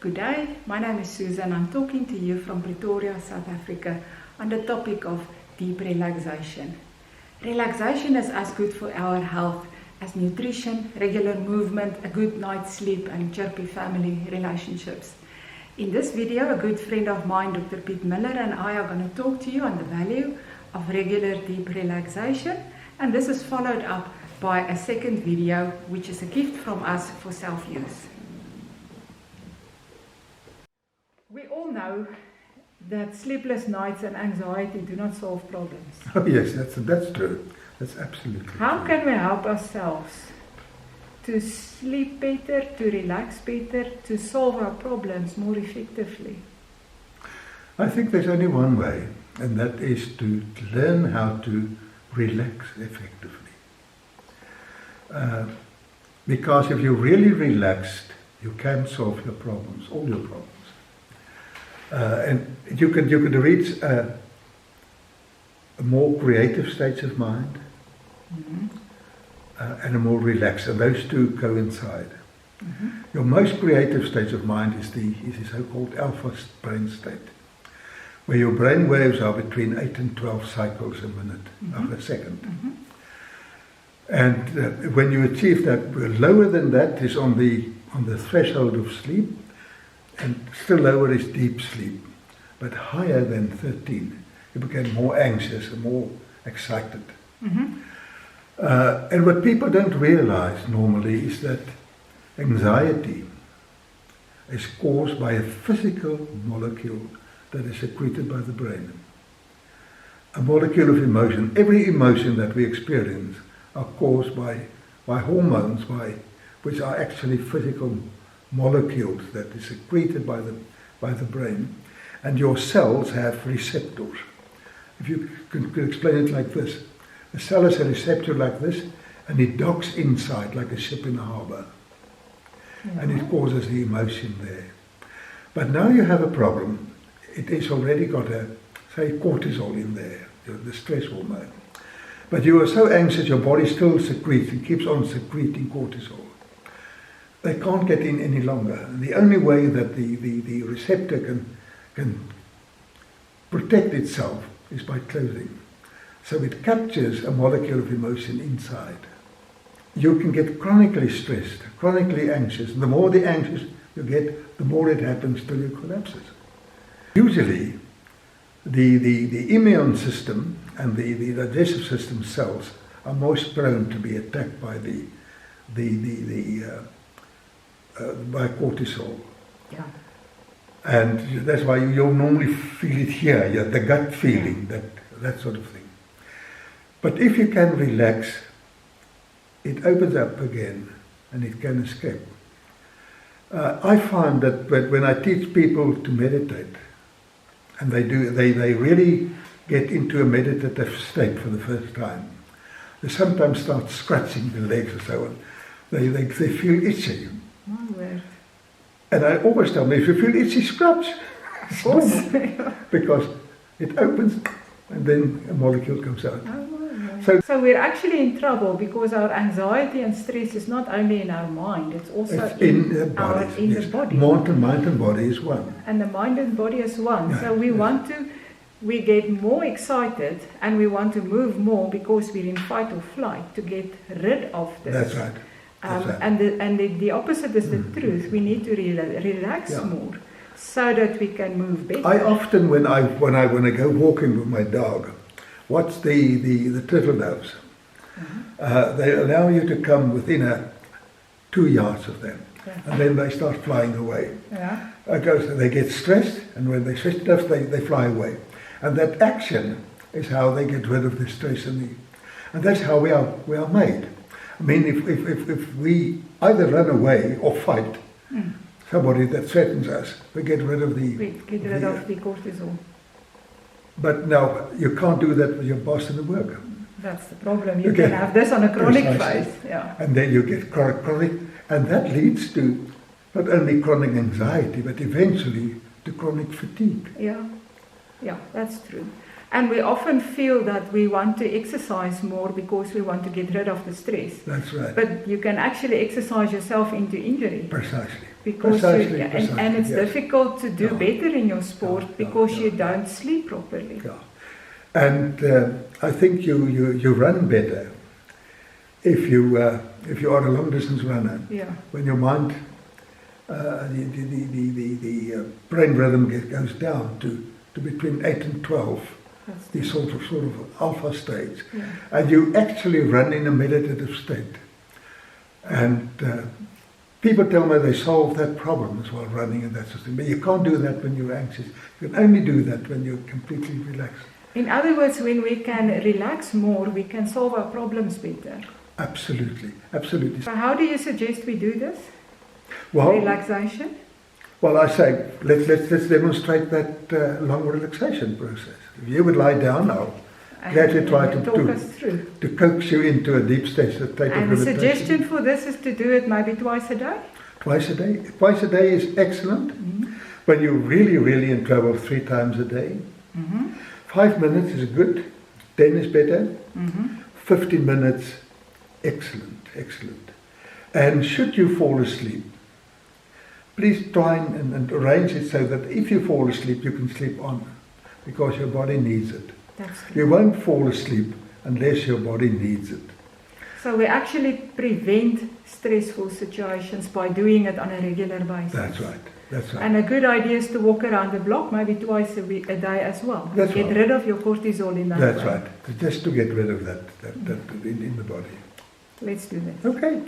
Good day, my name is Susan. I'm talking to you from Pretoria, South Africa on the topic of deep relaxation. Relaxation is as good for our health as nutrition, regular movement, a good night's sleep and chirpy family relationships. In this video, a good friend of mine, Dr. Piet Miller, and I are going to talk to you on the value of regular deep relaxation, and this is followed up by a second video which is a gift from us for self-use. We all know that sleepless nights and anxiety do not solve problems. Oh yes, that's true. That's absolutely How true. can we help ourselves to sleep better, to relax better, to solve our problems more effectively? I think there's only one way, and that is to learn how to relax effectively. Because if you're really relaxed, you can solve your problems, all your problems. And you can reach a more creative state of mind, and a more relaxed, and those two coincide. Your most creative state of mind is the so-called alpha brain state, where your brain waves are between 8 and 12 cycles a minute, of a second. And when you achieve that, lower than that is on the threshold of sleep, and still lower is deep sleep. But higher than 13, you become more anxious and more excited. And what people don't realize normally is that anxiety is caused by a physical molecule that is secreted by the brain. A molecule of emotion. Every emotion that we experience are caused by hormones, which are actually physical molecules that is secreted by the brain. And your cells have receptors. If you could explain it like this. A cell has a receptor like this, and it docks inside like a ship in a harbour. And it causes the emotion there. But now you have a problem. It has already got cortisol in there, the stress hormone. But you are so anxious, your body still secretes, it keeps on secreting cortisol. They can't get in any longer. The only way that the receptor can protect itself is by closing. So it captures a molecule of emotion inside. You can get chronically stressed, chronically anxious. The more the anxious you get, the more it happens till you collapses. Usually, the immune system and the digestive system cells are most prone to be attacked by by cortisol. Yeah. And that's why you'll normally feel it here, the gut feeling, that sort of thing. But if you can relax, it opens up again and it can escape. I find that when I teach people to meditate, and they really get into a meditative state for the first time, they sometimes start scratching their legs or so on. They feel itchy. My word. And I always tell them, if you feel itchy, scratch. Of course. Because it opens and then a molecule comes out. So we're actually in trouble because our anxiety and stress is not only in our mind, it's also in the body. Mind and body is one. And the mind and body is one. Yeah, so we get more excited and we want to move more because we're in fight or flight to get rid of this. That's right. And the opposite is the truth. We need to relax more so that we can move better. I often, when I go walking with my dog, watch the turtle doves. They allow you to come within 2 yards of them, and then they start flying away. They get stressed, and when they stress enough, they fly away. And that action is how they get rid of the stress and that's how we are made. I mean, if we either run away or fight somebody that threatens us, we get rid of the cortisol. But now, you can't do that with your boss in the work. That's the problem. You can have this on a chronic phase. And then you get chronic, and that leads to not only chronic anxiety, but eventually to chronic fatigue. Yeah, that's true. And we often feel that we want to exercise more because we want to get rid of the stress. That's right. But you can actually exercise yourself into injury. Precisely. Because Precisely, and it's yes. difficult to do Yeah. better in your sport Yeah, because yeah, you yeah. don't sleep properly. Yeah. And I think you run better if you are a long distance runner. Yeah. When your mind, the brain rhythm goes down to between 8 and 12, That's the sort of alpha stage, yeah. and you actually run in a meditative state. And people tell me they solve their problems while running and that sort of thing, but you can't do that when you're anxious. You can only do that when you're completely relaxed. In other words, when we can relax more, we can solve our problems better. Absolutely, absolutely. So how do you suggest we do this? Well, Relaxation? well, I say let's demonstrate that long relaxation process. If you would lie down now, gladly try to talk us through. to coax you into a deep state of And the meditation. suggestion for this is to do it maybe twice a day? Twice a day. Twice a day is excellent. Mm-hmm. When you're really, really in trouble, 3 times a day. Mm-hmm. 5 minutes is good. 10 is better. Mm-hmm. 15 minutes, excellent, excellent. And should you fall asleep, please try and arrange it so that if you fall asleep, you can sleep on, because your body needs it. That's good. You won't fall asleep unless your body needs it. So we actually prevent stressful situations by doing it on a regular basis. That's right. That's right. And a good idea is to walk around the block maybe twice a day as well. That's Get right. rid of your cortisol in that That's way. right. Just to get rid of that in the body. Let's do this. Okay.